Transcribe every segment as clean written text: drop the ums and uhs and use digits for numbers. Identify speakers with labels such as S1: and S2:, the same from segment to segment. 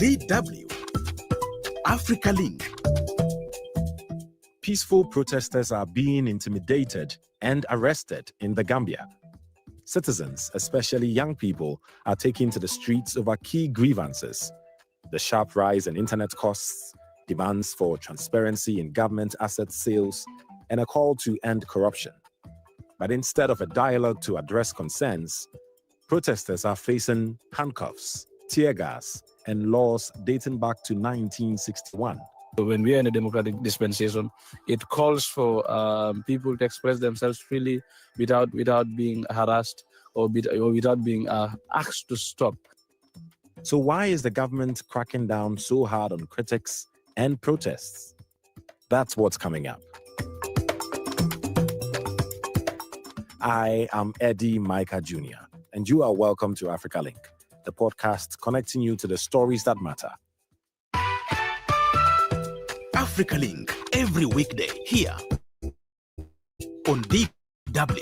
S1: DW Africa Link.
S2: Peaceful protesters are being intimidated and arrested in the Gambia. Citizens, especially young people, are taking to the streets over key grievances: the sharp rise in internet costs, demands for transparency in government asset sales, and a call to end corruption. But instead of a dialogue to address concerns, protesters are facing handcuffs, tear gas, and laws dating back to 1961.
S3: When we are in a democratic dispensation, it calls for people to express themselves freely without being harassed or without being asked to stop.
S2: So why is the government cracking down so hard on critics and protests? That's what's coming up. I am Eddie Micah Jr., and you are welcome to Africa Link, the podcast connecting you to the stories that matter.
S1: Africa Link, every weekday here on DW.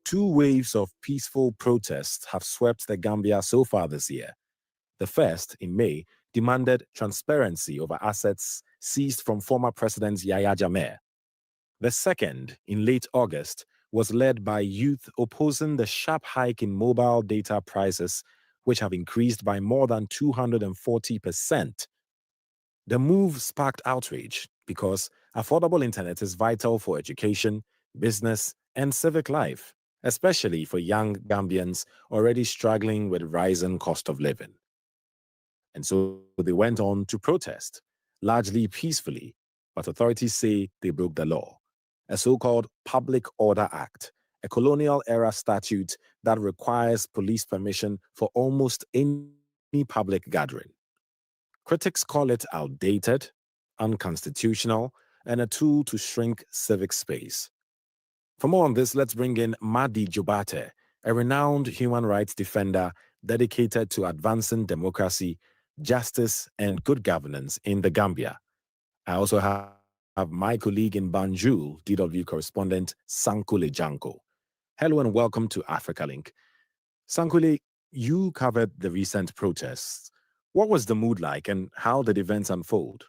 S2: Two waves of peaceful protests have swept the Gambia so far this year. The first, in May, demanded transparency over assets seized from former President Yahya Jammeh. The second, in late August, was led by youth opposing the sharp hike in mobile data prices, which have increased by more than 240%. The move sparked outrage because affordable internet is vital for education, business, and civic life, especially for young Gambians already struggling with rising cost of living. And so they went on to protest, largely peacefully, but authorities say they broke the law. A so-called Public Order Act, a colonial-era statute that requires police permission for almost any public gathering. Critics call it outdated, unconstitutional, and a tool to shrink civic space. For more on this, let's bring in Madi Jobate, a renowned human rights defender dedicated to advancing democracy, justice, and good governance in the Gambia. I also have my colleague in Banjul, DW correspondent Sankule Janko. Hello and welcome to Africa Link. Sankule, you covered the recent protests. What was the mood like and how did events unfold?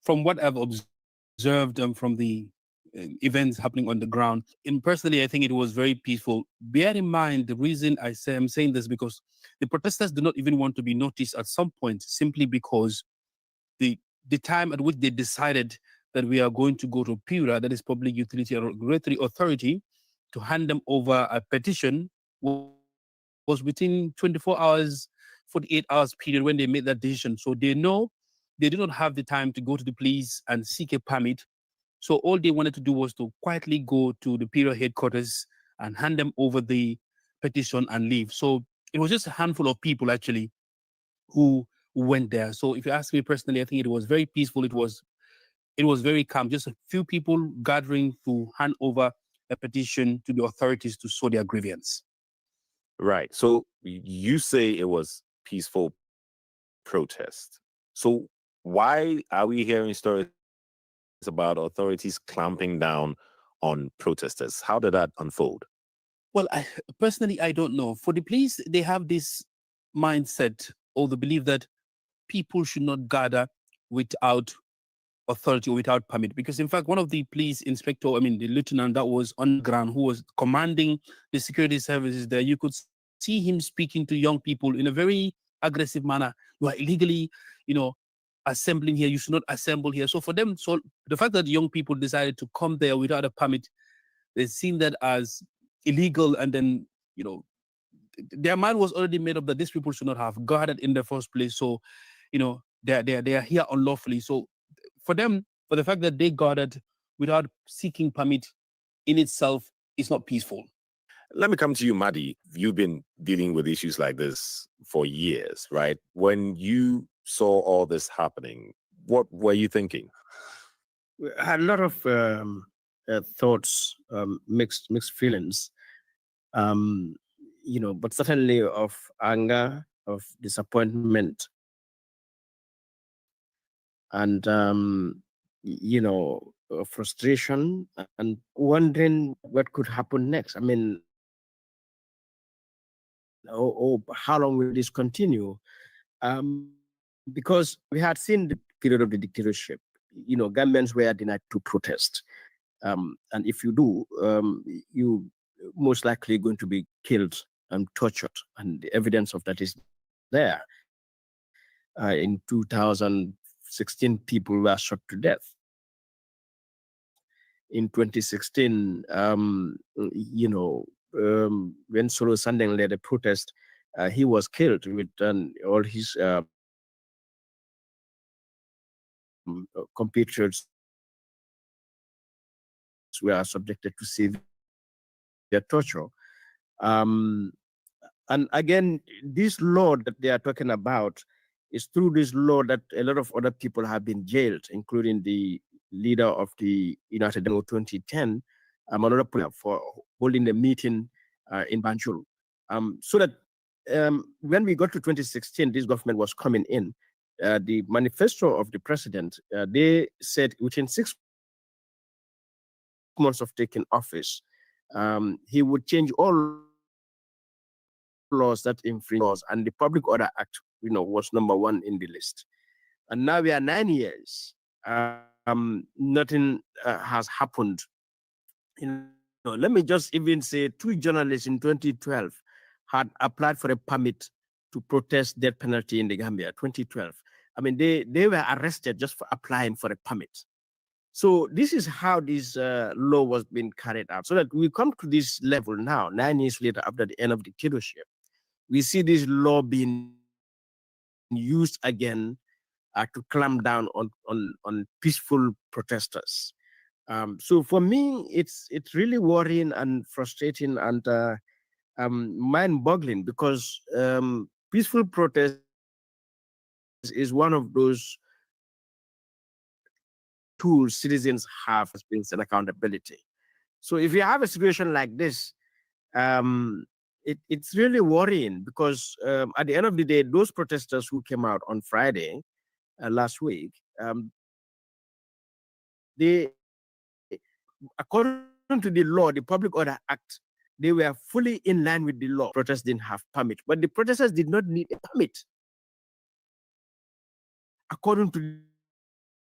S4: From what I've observed from the events happening on the ground, and personally, I think it was very peaceful. Bear in mind, the reason I'm saying this because the protesters do not even want to be noticed at some point, simply because the time at which they decided that we are going to go to PURA, that is Public Utility Regulatory Authority, to hand them over a petition was within 24 hours, 48 hours period when they made that decision. So they know they do not have the time to go to the police and seek a permit. So all they wanted to do was to quietly go to the PURA headquarters and hand them over the petition and leave. So it was just a handful of people actually who went there. So if you ask me personally, I think it was very peaceful. It was very calm. Just a few people gathering to hand over a petition to the authorities to show their grievance.
S2: Right. So you say it was peaceful protest. So why are we hearing stories about authorities clamping down on protesters? How did that unfold?
S4: Well, personally, I don't know. For the police, they have this mindset or the belief that people should not gather without authority or without permit. Because in fact, one of the police inspector, the lieutenant that was on the ground who was commanding the security services there, you could see him speaking to young people in a very aggressive manner. You are illegally, assembling here. You should not assemble here. So for them, so the fact that young people decided to come there without a permit, they seen that as illegal. And then, their mind was already made up that these people should not have gathered in the first place. So, they are here unlawfully. So for them, for the fact that they gathered without seeking permit in itself is not peaceful.
S2: Let me come to you, Madi. You've been dealing with issues like this for years, right? When you saw all this happening, what were you thinking?
S5: I had a lot of thoughts, mixed feelings, but certainly of anger, of disappointment, and frustration, and wondering what could happen next. How long will this continue? because we had seen the period of the dictatorship. Gambians were denied to protest. And if you do, you most likely going to be killed and tortured. And the evidence of that is there. In 2016, people were shot to death. In 2016, when Solo Sandeng led a protest, he was killed with all his compatriots were subjected to severe torture. And again, this law that they are talking about is through this law that a lot of other people have been jailed, including the leader of the United Nations 2010, another player, for holding a meeting in Banjul. So that when we got to 2016, this government was coming in. The manifesto of the president, they said within 6 months of taking office, he would change all laws that infringe laws, and the Public Order Act, was number 1 in the list. And now we are 9 years. Nothing has happened. Let me just even say 2 journalists in 2012 had applied for a permit to protest death penalty in the Gambia, 2012. I mean, they were arrested just for applying for a permit. So this is how this law was being carried out. So that we come to this level now, 9 years later, after the end of the dictatorship, we see this law being used again to clamp down on peaceful protesters. So for me, it's really worrying and frustrating and mind-boggling, because peaceful protest is one of those tools citizens have as being an accountability. So if you have a situation like this, it's really worrying, because at the end of the day, those protesters who came out on Friday last week, they, according to the law, the Public Order Act, they were fully in line with the law. Protesters didn't have permit, but the protesters did not need a permit, according to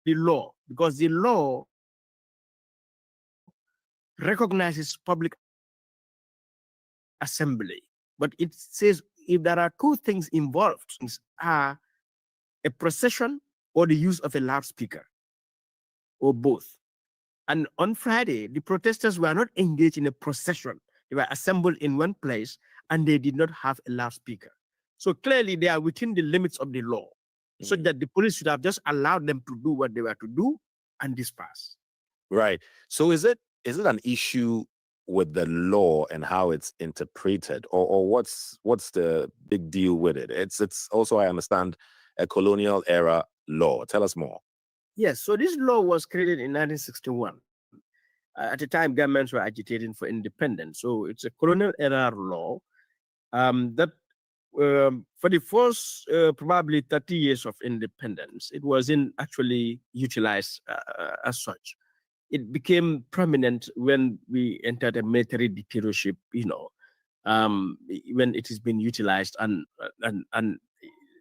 S5: the law, because the law recognizes public assembly. But it says if there are 2 things involved, are a procession or the use of a loudspeaker, or both. And on Friday, the protesters were not engaged in a procession. They were assembled in one place, and they did not have a loudspeaker. So clearly they are within the limits of the law, so that the police should have just allowed them to do what they were to do and disperse.
S2: Right. So is it an issue with the law and how it's interpreted, or what's the big deal with it? It's also, I understand, a colonial era law. Tell us more.
S5: Yes. So this law was created in 1961. At the time, governments were agitating for independence. So it's a colonial era law that for the first probably 30 years of independence, it wasn't actually utilized as such. It became prominent when we entered a military dictatorship, when it has been utilized, and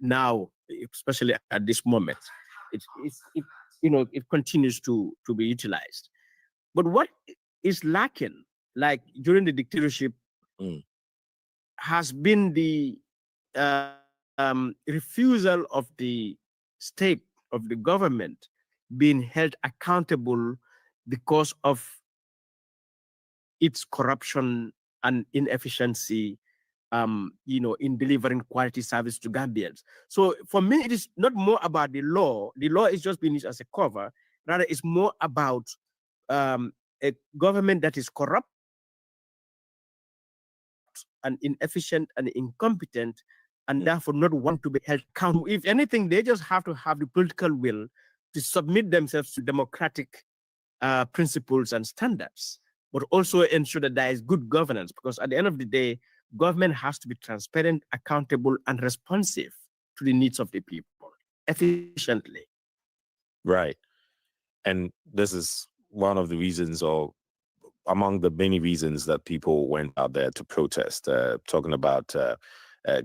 S5: now, especially at this moment, it continues to be utilized. But what is lacking, like during the dictatorship, has been the refusal of the state, of the government, being held accountable because of its corruption and inefficiency, in delivering quality service to Gambians. So for me, it is not more about the law. The law is just being used as a cover. Rather, it's more about a government that is corrupt and inefficient and incompetent, and therefore not want to be held accountable. If anything, they just have to have the political will to submit themselves to democratic principles and standards, but also ensure that there is good governance, because at the end of the day, government has to be transparent, accountable, and responsive to the needs of the people efficiently.
S2: Right. And this is one of the reasons, or among the many reasons, that people went out there to protest, talking about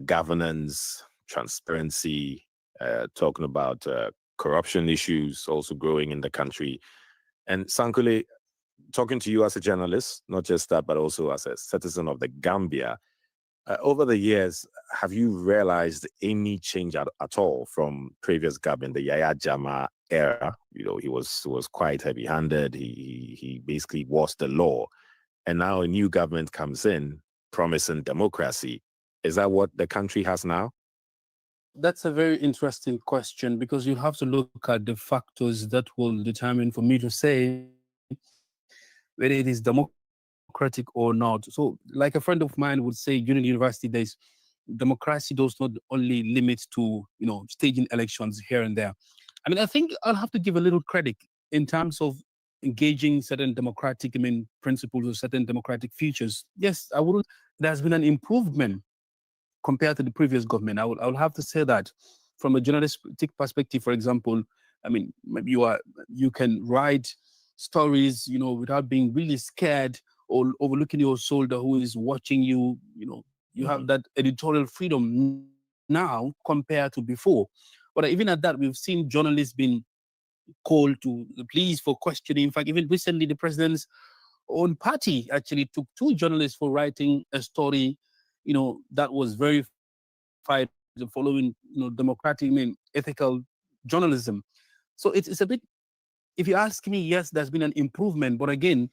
S2: governance, transparency, talking about corruption issues also growing in the country. And Sankole, talking to you as a journalist, not just that, but also as a citizen of the Gambia, over the years, have you realized any change at all from previous government, the Yaya Jama era? You know, he was quite heavy-handed. He basically was the law, and now a new government comes in promising democracy. Is that what the country has now?
S4: That's a very interesting question, because you have to look at the factors that will determine for me to say whether it is democratic or not. So, like a friend of mine would say, Union University, there's democracy does not only limit to staging elections here and there. I mean, I think I'll have to give a little credit in terms of engaging certain democratic, principles or certain democratic features. Yes, I would. There's been an improvement compared to the previous government. I would have to say that from a journalistic perspective, for example, I mean, maybe you can write stories, without being really scared or overlooking your soldier who is watching you. You have that editorial freedom now compared to before. But even at that, we've seen journalists being called to the police for questioning. In fact, even recently, the president's own party actually took 2 journalists for writing a story, that was verified following, democratic, ethical journalism. So it's a bit, if you ask me, yes, there's been an improvement. But again,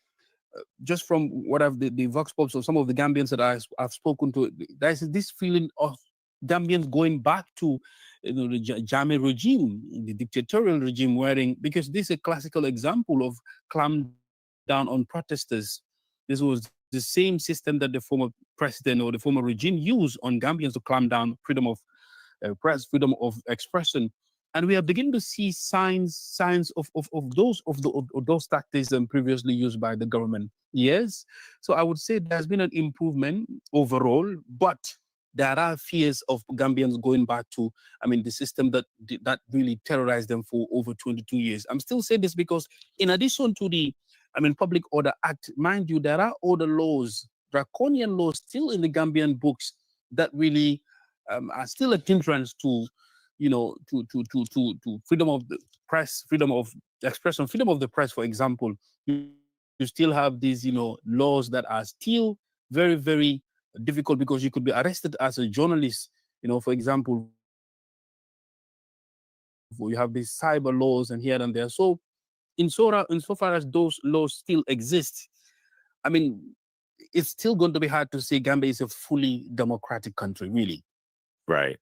S4: just from what the Vox Pops or some of the Gambians that I've spoken to, there's this feeling of Gambians going back to the Jammeh regime, the dictatorial regime, because this is a classical example of clamp down on protesters. This was the same system that the former president or the former regime used on Gambians to clamp down freedom of press, freedom of expression. And we are beginning to see signs of those tactics previously used by the government. Yes, so I would say there's been an improvement overall, but there are fears of Gambians going back to, the system that really terrorized them for over 22 years. I'm still saying this because, in addition to the, Public Order Act, mind you, there are other laws, draconian laws, still in the Gambian books that really are still a hindrance to freedom of the press, freedom of expression, freedom of the press, for example. You still have these, laws that are still very, very difficult, because you could be arrested as a journalist, for example. You have these cyber laws and here and there. So insofar as those laws still exist, it's still going to be hard to say Gambia is a fully democratic country, really.
S2: Right.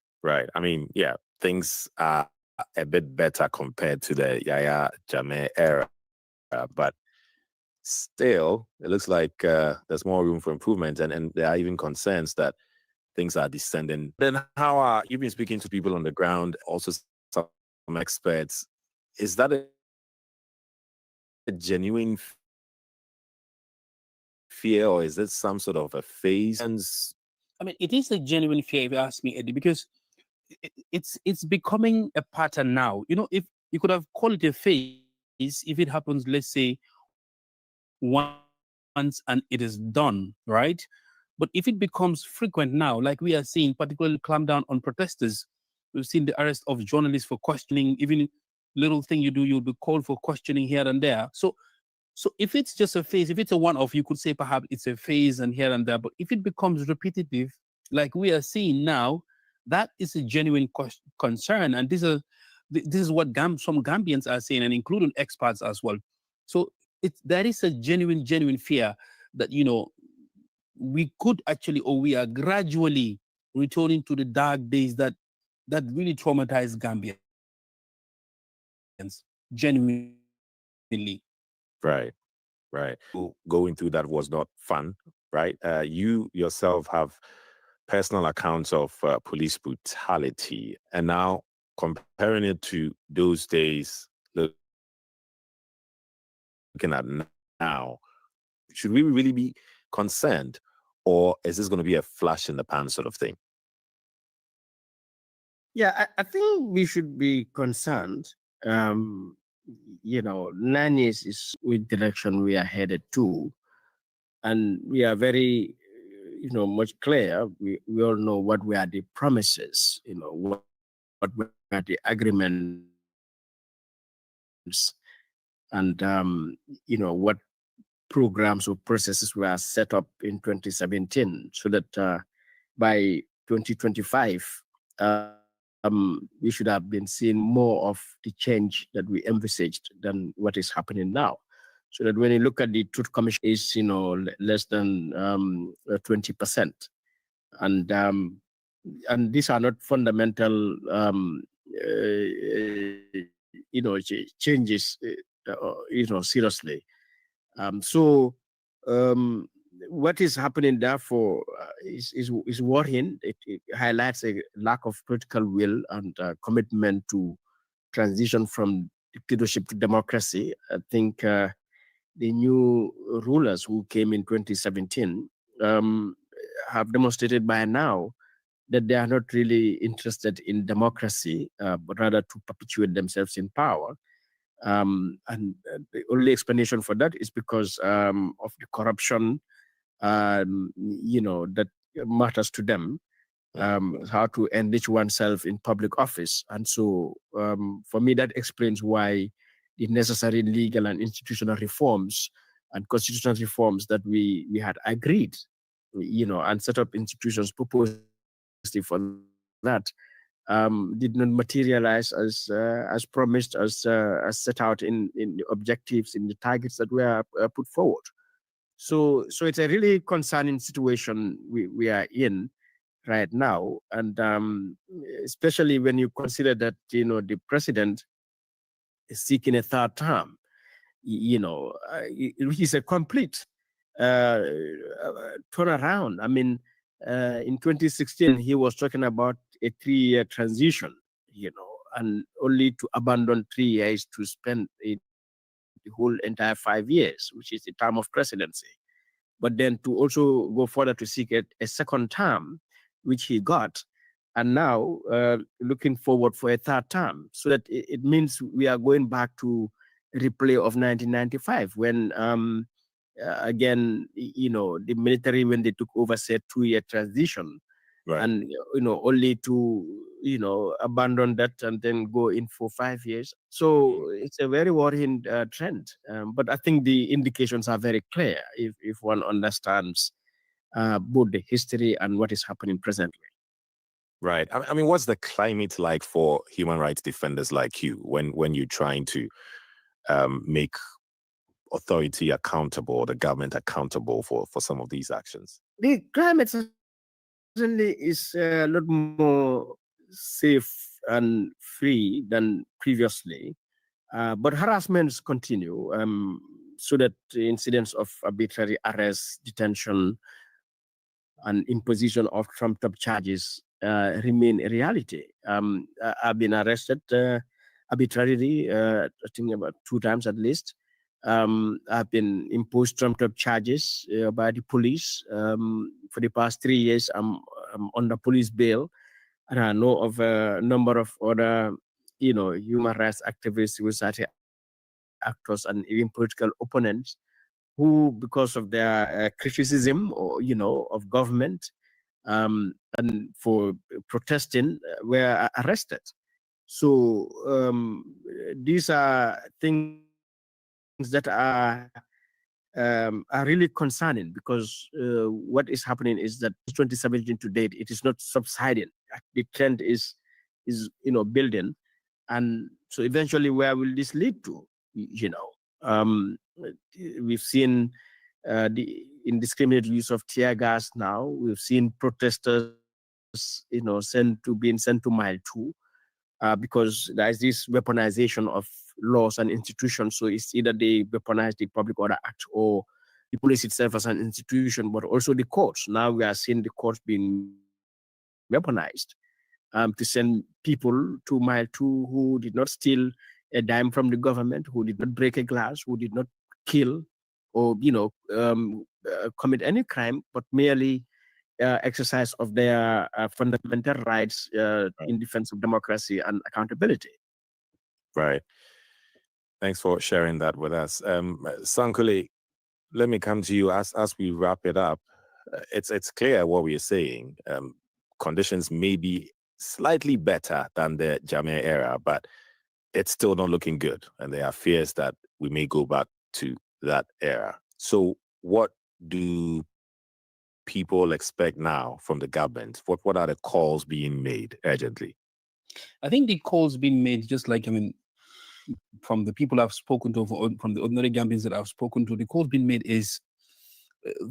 S2: Yeah, things are a bit better compared to the Yaya Jammeh era, but still, it looks like there's more room for improvement, and there are even concerns that things are descending. Then how are you been speaking to people on the ground, also some experts? Is that a genuine fear, or is it some sort of a phase?
S4: It is a genuine fear, if you ask me, Eddie, because it's becoming a pattern now. If you could have called it a phase, if it happens, let's say, once and it is done, right? But if it becomes frequent now, like we are seeing, particularly clamp down on protesters, we've seen the arrest of journalists for questioning, even little thing you do, you'll be called for questioning here and there. So if it's just a phase, if it's a one-off, you could say perhaps it's a phase and here and there. But if it becomes repetitive, like we are seeing now, that is a genuine concern. And this is what some Gambians are saying, and including experts as well. So there is a genuine fear that, we could actually, or we are gradually returning to the dark days that really traumatized Gambians, genuinely.
S2: Right. Going through that was not fun, right? You yourself have personal accounts of police brutality, and now comparing it to those days, looking at now, should we really be concerned, or is this going to be a flash in the pan sort of thing?
S5: Yeah, I think we should be concerned. 9 years is which direction we are headed to. And we are very, much clear. We all know what were the promises, what were at the agreements and what programs or processes were set up in 2017, so that by 2025 we should have been seeing more of the change that we envisaged than what is happening now. So that when you look at the Truth Commission, is less than 20%, and these are not fundamental changes seriously. So what is happening therefore is worrying. It highlights a lack of political will and commitment to transition from dictatorship to democracy. I think the new rulers who came in 2017 have demonstrated by now that they are not really interested in democracy, but rather to perpetuate themselves in power. And the only explanation for that is because of the corruption, that matters to them, how to enrich oneself in public office. And so for me, that explains why the necessary legal and institutional reforms and constitutional reforms that we had agreed, and set up institutions purposely for that, did not materialize as promised, as set out in the objectives, in the targets that were put forward. So it's a really concerning situation we are in right now, and especially when you consider that the president is seeking a third term. It is a complete turnaround. I mean, in 2016 he was talking about a 3-year transition, and only to abandon 3 years to spend the whole entire 5 years, which is the term of presidency. But then to also go further to seek a second term, which he got, and now looking forward for a third term. So that it means we are going back to a replay of 1995 when, again, the military, when they took over, said 2-year transition. Right. And only to abandon that and then go in for 5 years. So it's a very worrying trend. But I think the indications are very clear if one understands both the history and what is happening presently.
S2: Right. I mean, what's the climate like for human rights defenders like you when you're trying to make authority accountable, or the government accountable for some of these actions?
S5: The climate certainly is a lot more safe and free than previously, but harassments continue, so that the incidents of arbitrary arrest, detention, and imposition of trumped-up charges remain a reality. I've been arrested arbitrarily, I think about 2 times at least. I've been imposed trumped-up charges by the police. For the past 3 years, I'm under police bail, and I know of a number of other, human rights activists, civil society actors, and even political opponents who, because of their criticism of government and for protesting, were arrested. So these are things that are really concerning, because what is happening is that 2017 to date, it is not subsiding. The trend is building, and so eventually, where will this lead to? We've seen the indiscriminate use of tear gas. Now we've seen protesters, being sent to mile 2. Because there is this weaponization of laws and institutions. So it's either they weaponize the Public Order Act or the police itself as an institution, but also the courts. Now we are seeing the courts being weaponized to send people to mile 2 who did not steal a dime from the government, who did not break a glass, who did not kill or commit any crime, but merely exercise of their fundamental rights in defense of democracy and accountability.
S2: Right. Thanks for sharing that with us. Sankuli, let me come to you as we wrap it up. It's clear what we are saying. Conditions may be slightly better than the Jammeh era, but it's still not looking good. And there are fears that we may go back to that era. So what do people expect now from the government? What are the calls being made urgently?
S4: I think the calls being made, just like, from the people I've spoken to, from the ordinary Gambians that I've spoken to, the calls being made is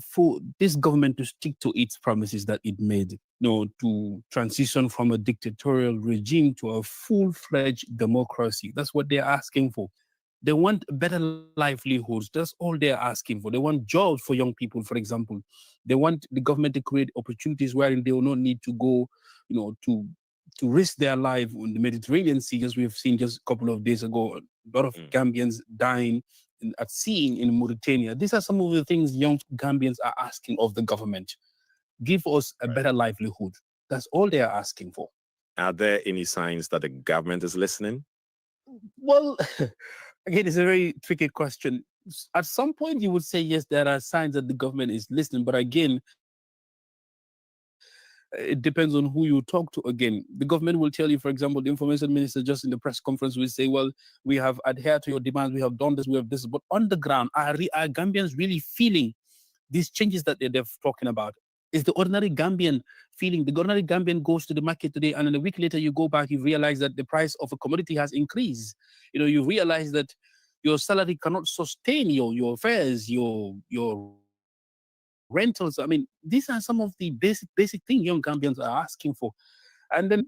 S4: for this government to stick to its promises that it made, to transition from a dictatorial regime to a full-fledged democracy. That's what they're asking for. They want better livelihoods. That's all they're asking for. They want jobs for young people, for example. They want the government to create opportunities wherein they will not need to go, to risk their life on the Mediterranean Sea, as we've seen just a couple of days ago. A lot of Gambians dying at sea in Mauritania. These are some of the things young Gambians are asking of the government. Give us a better livelihood. That's all they are asking for.
S2: Are there any signs that the government is listening?
S4: Well, again, it's a very tricky question. At some point, you would say, yes, there are signs that the government is listening. But again, it depends on who you talk to. Again, the government will tell you, for example, the information minister just in the press conference will say, well, we have adhered to your demands, we have done this, we have this. But on the ground, are Gambians really feeling these changes that they're talking about? Is the ordinary Gambian feeling? The ordinary Gambian goes to the market today, and then a week later you go back, you realize that the price of a commodity has increased. You realize that your salary cannot sustain your fares, your rentals. These are some of the basic things young Gambians are asking for. And then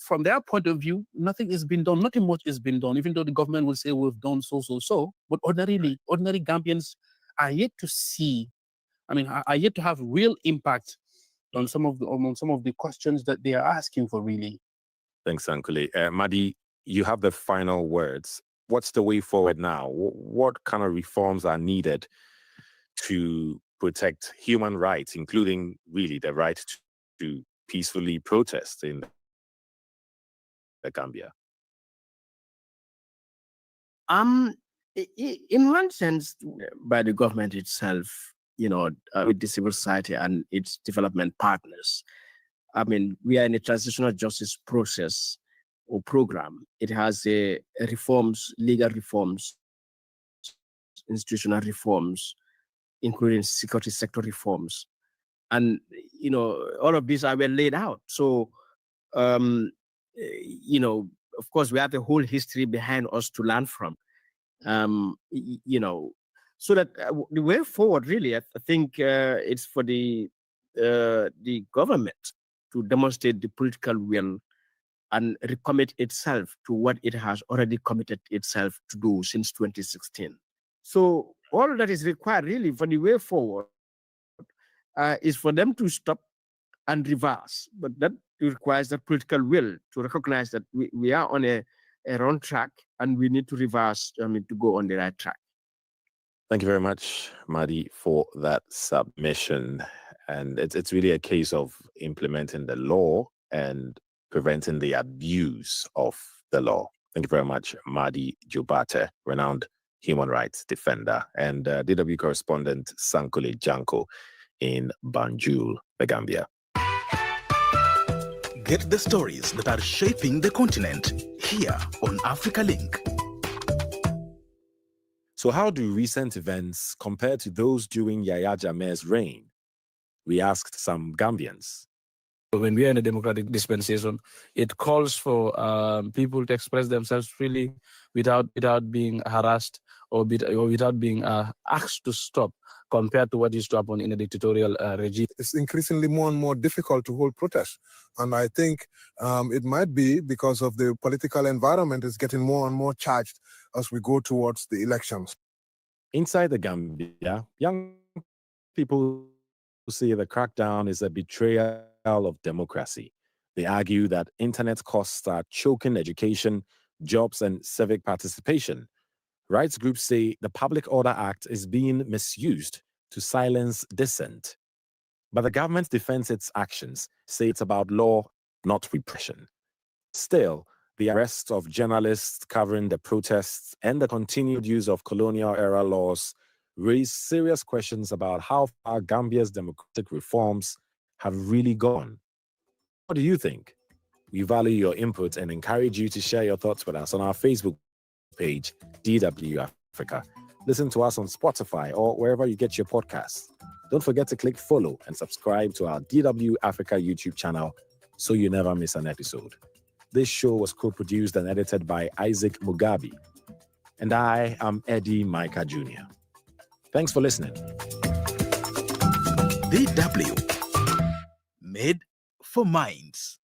S4: from their point of view, nothing has been done. Nothing much has been done, even though the government will say we've done so. But ordinary Gambians are yet to see, are yet to have real impact on some of the questions that they are asking for, really.
S2: Thanks, Ankole. Madi, you have the final words. What's the way forward now? What kind of reforms are needed to protect human rights, including really the right to peacefully protest in the Gambia?
S5: In one sense, by the government itself, with the civil society and its development partners. We are in a transitional justice process or program. It has reforms, legal reforms, institutional reforms, including security sector reforms. And, all of these are well laid out. So, of course, we have a whole history behind us to learn from. So that the way forward, really, I think it's for the government to demonstrate the political will and recommit itself to what it has already committed itself to do since 2016. So all that is required, really, for the way forward is for them to stop and reverse. But that requires the political will to recognize that we are on a wrong track and we need to reverse to go on the right track.
S2: Thank you very much, Madi, for that submission. And it's really a case of implementing the law and preventing the abuse of the law. Thank you very much, Madi Jobate, renowned human rights defender, and DW correspondent Sankole Janko in Banjul, the Gambia.
S1: Get the stories that are shaping the continent here on Africa Link.
S2: So how do recent events compare to those during Yahya Jammeh's reign? We asked some Gambians.
S3: When we are in a democratic dispensation, it calls for people to express themselves freely without being harassed or without being asked to stop, compared to what used to happen in a dictatorial regime.
S6: It's increasingly more and more difficult to hold protests. And I think it might be because of the political environment is getting more and more charged as we go towards the elections.
S2: Inside the Gambia, young people say the crackdown is a betrayal of democracy. They argue that internet costs are choking education, jobs, and civic participation. Rights groups say the Public Order Act is being misused to silence dissent. But the government defends its actions, say it's about law, not repression. Still, the arrest of journalists covering the protests and the continued use of colonial-era laws raise serious questions about how far Gambia's democratic reforms have really gone. What do you think? We value your input and encourage you to share your thoughts with us on our Facebook page, DW Africa. Listen to us on Spotify or wherever you get your podcasts. Don't forget to click follow and subscribe to our DW Africa YouTube channel so you never miss an episode. This show was co-produced and edited by Isaac Mugabe. And I am Eddie Micah Jr. Thanks for listening.
S1: DW, made for minds.